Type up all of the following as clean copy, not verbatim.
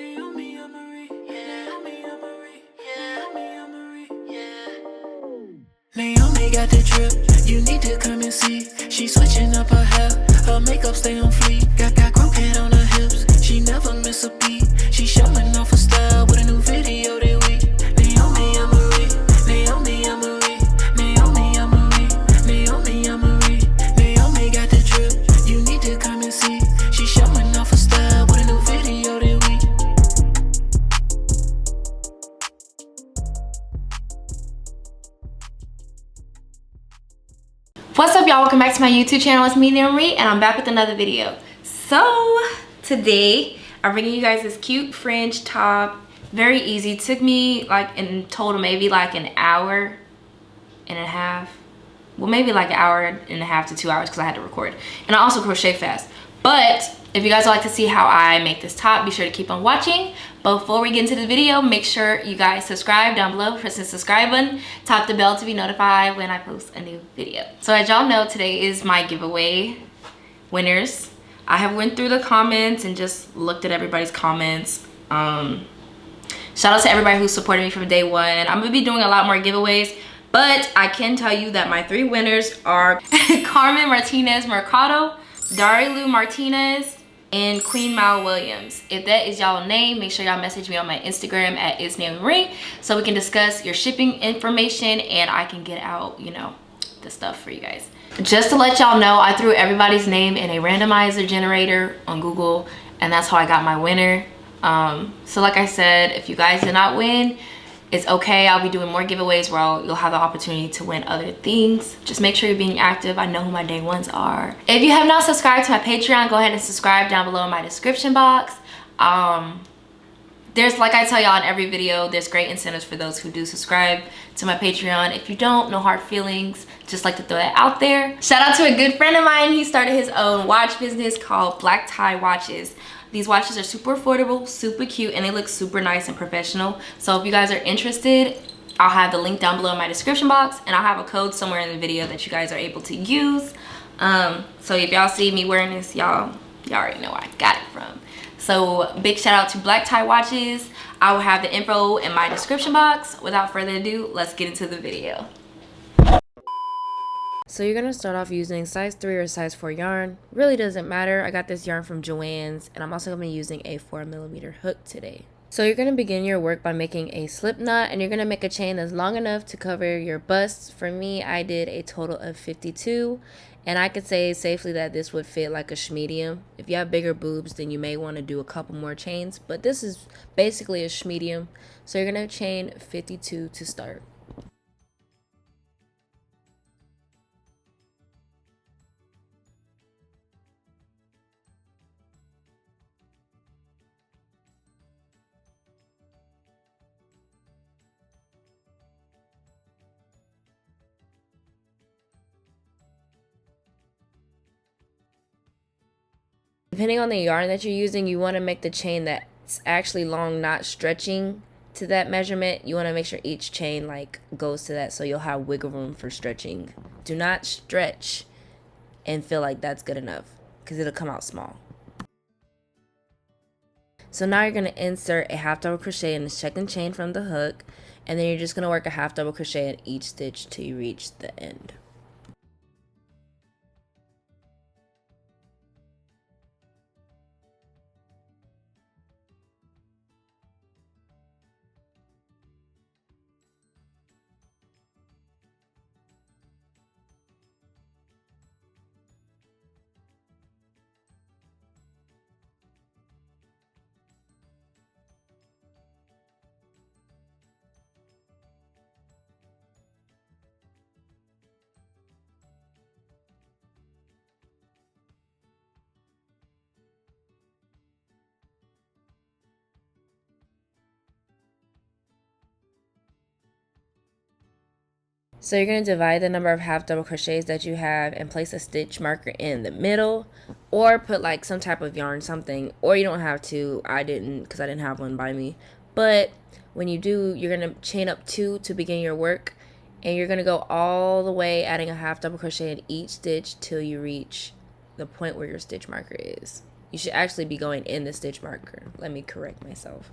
Naomi, Naomi got the drip, you need to come and see. She switching up her hair, her makeup stay on fleek. Got croquet on her hips, she never miss a beat. She showing off her style with a new video this week. Naomi, Naomi, Naomi, Naomi, Naomi got the drip, you need to come and see. She showing off her style with a new video this week. What's up, y'all? Welcome back to my YouTube channel. It's me, Naomi, and I'm back with another video. So today I'm bringing you guys this cute fringe top. Very easy. Took me like in total maybe like an hour and a half. Well, maybe like an hour and a half to 2 hours because I had to record. And I also crochet fast. But if you guys would like to see how I make this top, be sure to keep on watching. Before we get into the video, make sure you guys subscribe down below. Press the subscribe button, tap the bell to be notified when I post a new video. So as y'all know, today is my giveaway winners. I have went through the comments and just looked at everybody's comments. Shout out to everybody who supported me from day one. I'm gonna be doing a lot more giveaways, but I can tell you that my 3 winners are Carmen Martinez Mercado, Darilu Martinez, and Queen Mal Williams. If that is y'all name, make sure y'all message me on my Instagram at @itsnaomi so we can discuss your shipping information and I can get out, you know, the stuff for you guys. Just to let y'all know, I threw everybody's name in a randomizer generator on Google, and that's how I got my winner. So like I said, if you guys did not win, it's okay. I'll be doing more giveaways where you'll have the opportunity to win other things. Just make sure you're being active. I know who my day ones are. If you have not subscribed to my Patreon, go ahead and subscribe down below in my description box. There's, like I tell y'all in every video, there's great incentives for those who do subscribe to my Patreon. If you don't, no hard feelings. Just like to throw that out there. Shout out to a good friend of mine. He started his own watch business called Black Tie Watches. These watches are super affordable, super cute, and they look super nice and professional. So if you guys are interested, I'll have the link down below in my description box, and I'll have a code somewhere in the video that you guys are able to use. So if y'all see me wearing this, y'all already know where I got it from. So big shout out to Black Tie Watches. I will have the info in my description box. Without further ado, let's get into the video. So you're gonna start off using size 3 or size 4 yarn. Really doesn't matter. I got this yarn from Joann's, and I'm also gonna be using a 4mm hook today. So you're gonna begin your work by making a slip knot, and you're gonna make a chain that's long enough to cover your bust. For me, I did a total of 52, and I could say safely that this would fit like a medium. If you have bigger boobs, then you may want to do a couple more chains, but this is basically a medium. So you're gonna chain 52 to start. Depending on the yarn that you're using, you want to make the chain that's actually long, not stretching to that measurement. You want to make sure each chain like goes to that, so you'll have wiggle room for stretching. Do not stretch and feel like that's good enough, because it'll come out small. So now you're going to insert a half double crochet in the second chain from the hook, and then you're just going to work a half double crochet in each stitch till you reach the end. So you're going to divide the number of half double crochets that you have and place a stitch marker in the middle, or put like some type of yarn, something, or you don't have to. I didn't, because I didn't have one by me. But when you do, you're going to chain up 2 to begin your work, and you're going to go all the way adding a half double crochet in each stitch till you reach the point where your stitch marker is. You should actually be going in the stitch marker. Let me correct myself.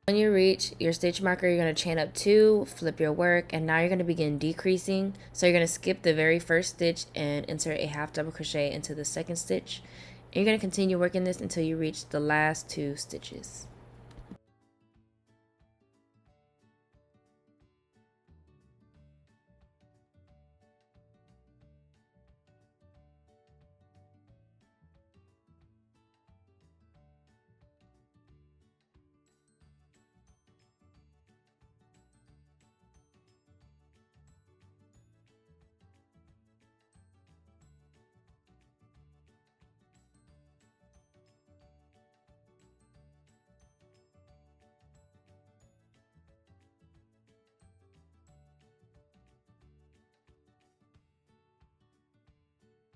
When you reach your stitch marker, you're going to chain up 2, flip your work, and now you're going to begin decreasing. So you're going to skip the very first stitch and insert a half double crochet into the second stitch. And you're going to continue working this until you reach the last 2 stitches.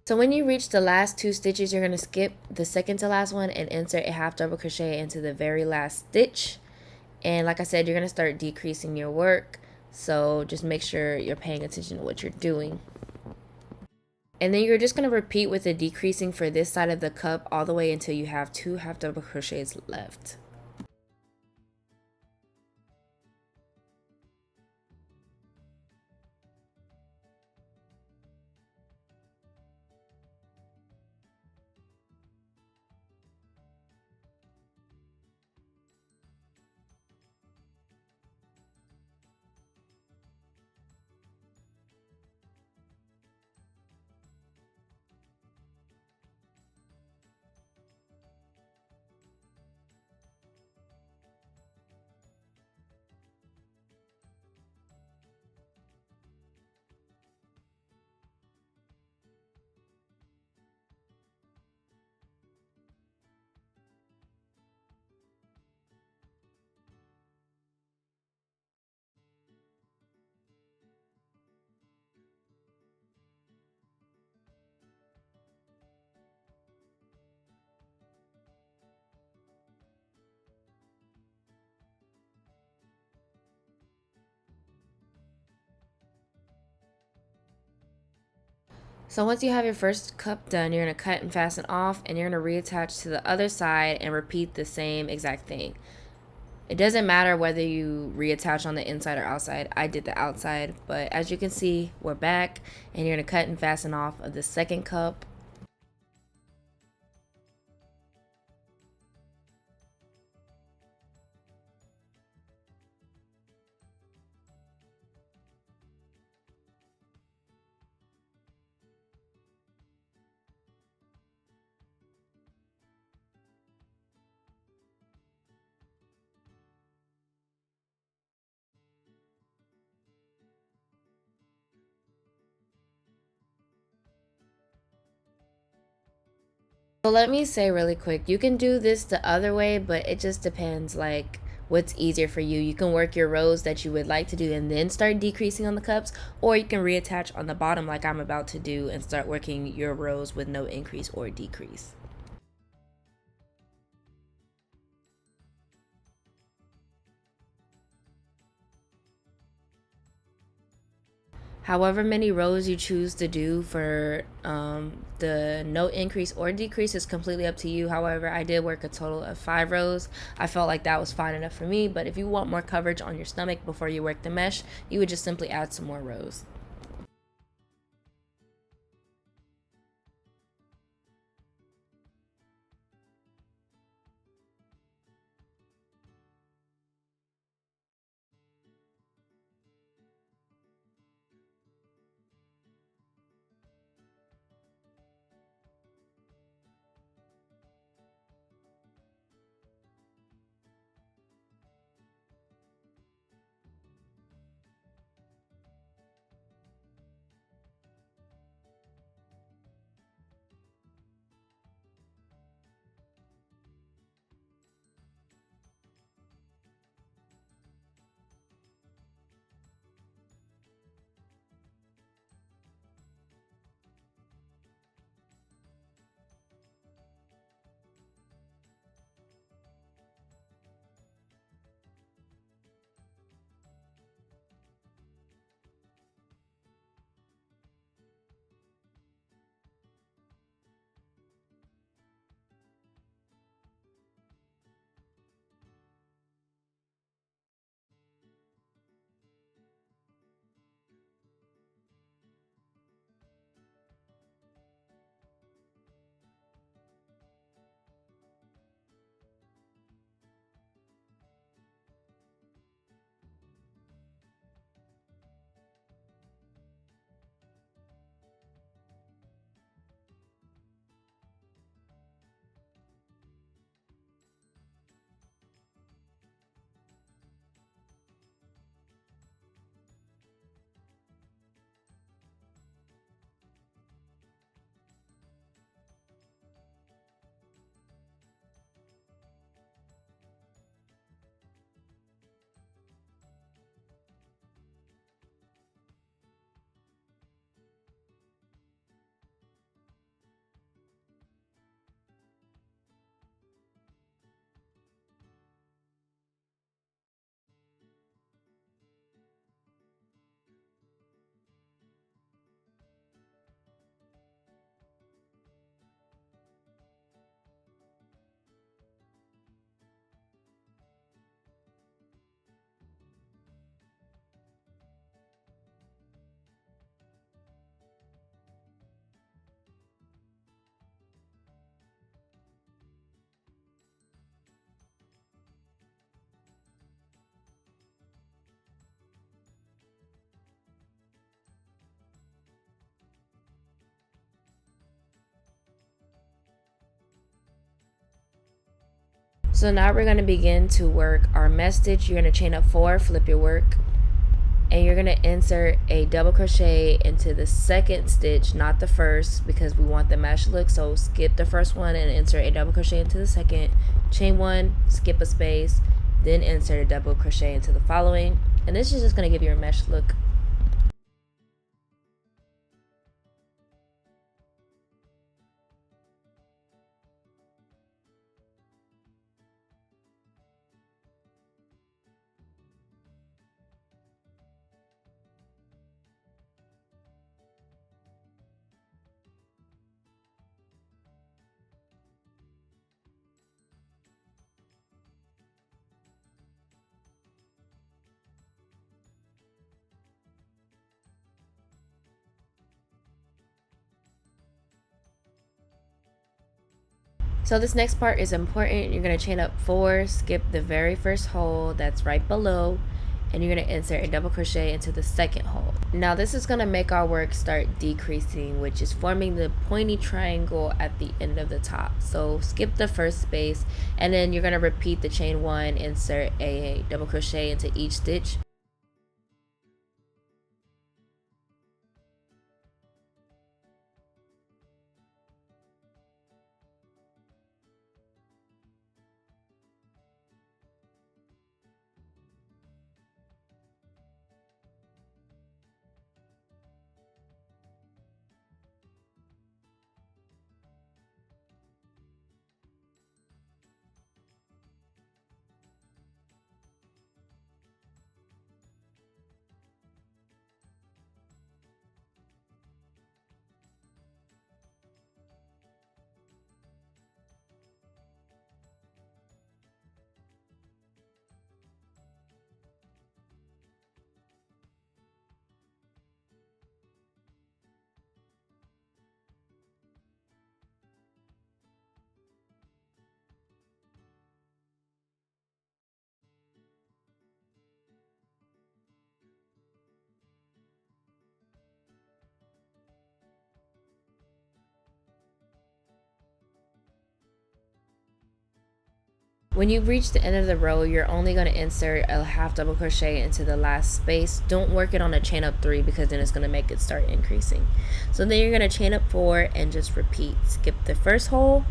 So when you reach the last 2 stitches, you're going to skip the second to last one and insert a half double crochet into the very last stitch. And like I said, you're going to start decreasing your work. So just make sure you're paying attention to what you're doing. And then you're just going to repeat with the decreasing for this side of the cup all the way until you have 2 half double crochets left. So once you have your first cup done, you're going to cut and fasten off, and you're going to reattach to the other side and repeat the same exact thing. It doesn't matter whether you reattach on the inside or outside. I did the outside, but as you can see, we're back, and you're going to cut and fasten off of the second cup. So let me say really quick, you can do this the other way, but it just depends like what's easier for you. You can work your rows that you would like to do and then start decreasing on the cups, or you can reattach on the bottom like I'm about to do and start working your rows with no increase or decrease. However many rows you choose to do for the no increase or decrease is completely up to you. However, I did work a total of 5 rows. I felt like that was fine enough for me, but if you want more coverage on your stomach before you work the mesh, you would just simply add some more rows. So now we're going to begin to work our mesh stitch. You're going to chain up 4, flip your work, and you're going to insert a double crochet into the second stitch, not the first, because we want the mesh look. So skip the first one and insert a double crochet into the second, chain 1, skip a space, then insert a double crochet into the following, and this is just going to give you a mesh look. So this next part is important. You're going to chain up 4, skip the very first hole that's right below, and you're going to insert a double crochet into the second hole. Now this is going to make our work start decreasing, which is forming the pointy triangle at the end of the top. So skip the first space, and then you're going to repeat the chain 1, insert a double crochet into each stitch. When you reach the end of the row, you're only going to insert a half double crochet into the last space. Don't work it on a chain up 3 because then it's going to make it start increasing. So then you're going to chain up 4 and just repeat. Skip the first hole,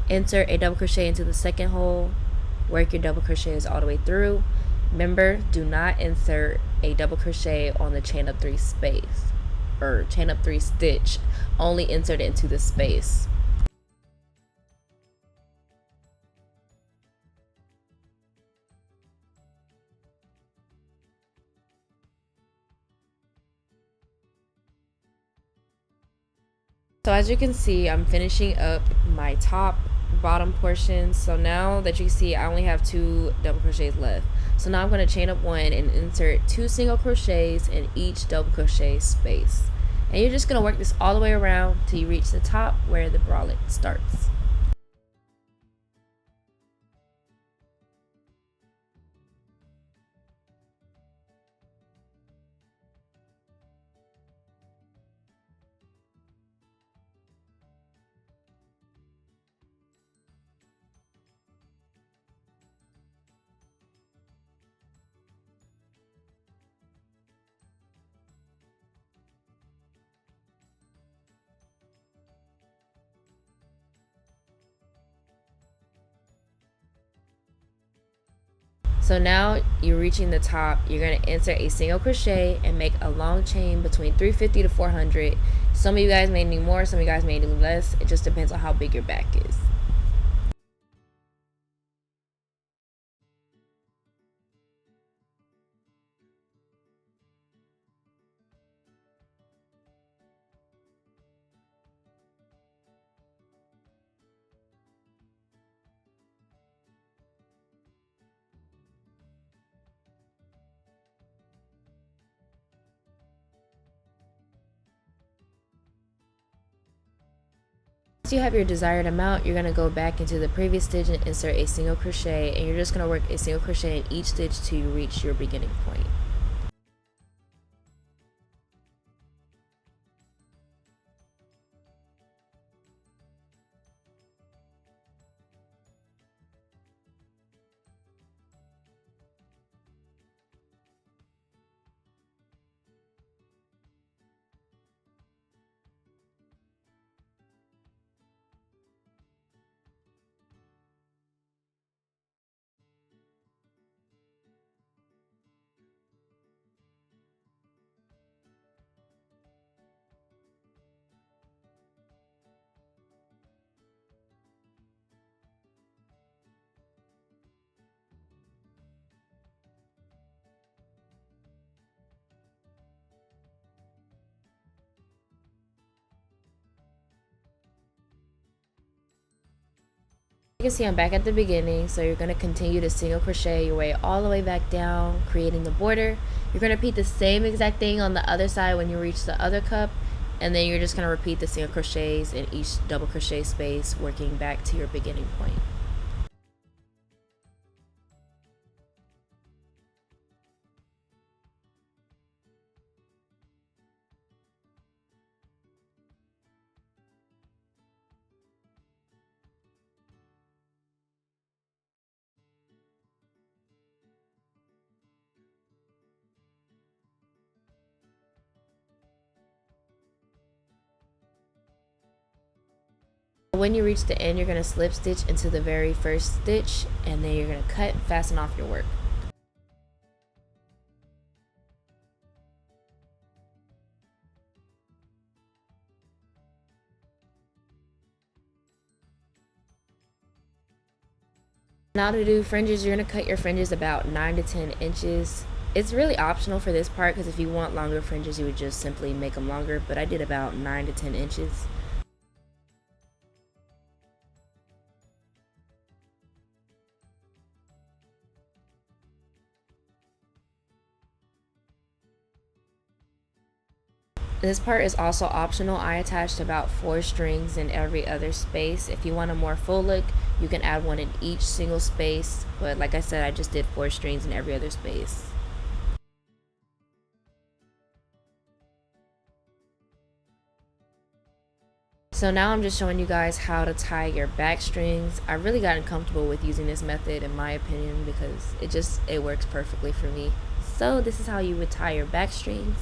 insert a double crochet into the second hole, work your double crochets all the way through. Remember, do not insert a double crochet on the chain up 3 space or chain up 3 stitch. Only insert it into the space. So as you can see, I'm finishing up my top bottom portion. So now that you see, I only have 2 double crochets left. So now I'm going to chain up 1 and insert 2 single crochets in each double crochet space. And you're just going to work this all the way around till you reach the top where the bralette starts. So now you're reaching the top, you're going to insert a single crochet and make a long chain between 350 to 400. Some of you guys may need more, some of you guys may need less. It just depends on how big your back is. Once you have your desired amount, you're going to go back into the previous stitch and insert a single crochet, and you're just going to work a single crochet in each stitch till you reach your beginning point. You can see I'm back at the beginning, so you're going to continue to single crochet your way all the way back down, creating the border. You're going to repeat the same exact thing on the other side when you reach the other cup, and then you're just going to repeat the single crochets in each double crochet space, working back to your beginning point. When you reach the end, you're going to slip stitch into the very first stitch, and then you're going to cut and fasten off your work. Now to do fringes, you're going to cut your fringes about 9 to 10 inches. It's really optional for this part because if you want longer fringes, you would just simply make them longer, but I did about 9 to 10 inches. This part is also optional. I attached about 4 strings in every other space. If you want a more full look, you can add one in each single space, but like I said, I just did 4 strings in every other space. So now I'm just showing you guys how to tie your back strings. I really gotten comfortable with using this method in my opinion because it works perfectly for me. So this is how you would tie your back strings.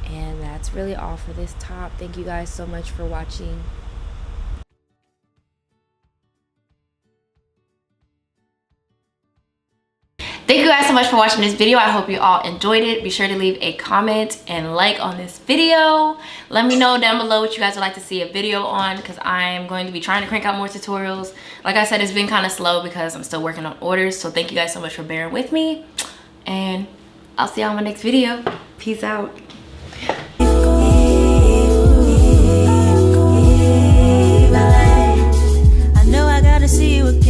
And that's really all for this top. Thank you guys so much for watching. Thank you guys so much for watching this video. I hope you all enjoyed it. Be sure to leave a comment and like on this video. Let me know down below what you guys would like to see a video on, because I'm going to be trying to crank out more tutorials. Like I said, it's been kind of slow because I'm still working on orders. So thank you guys so much for bearing with me. And I'll see y'all in my next video. Peace out. I know I gotta see you again.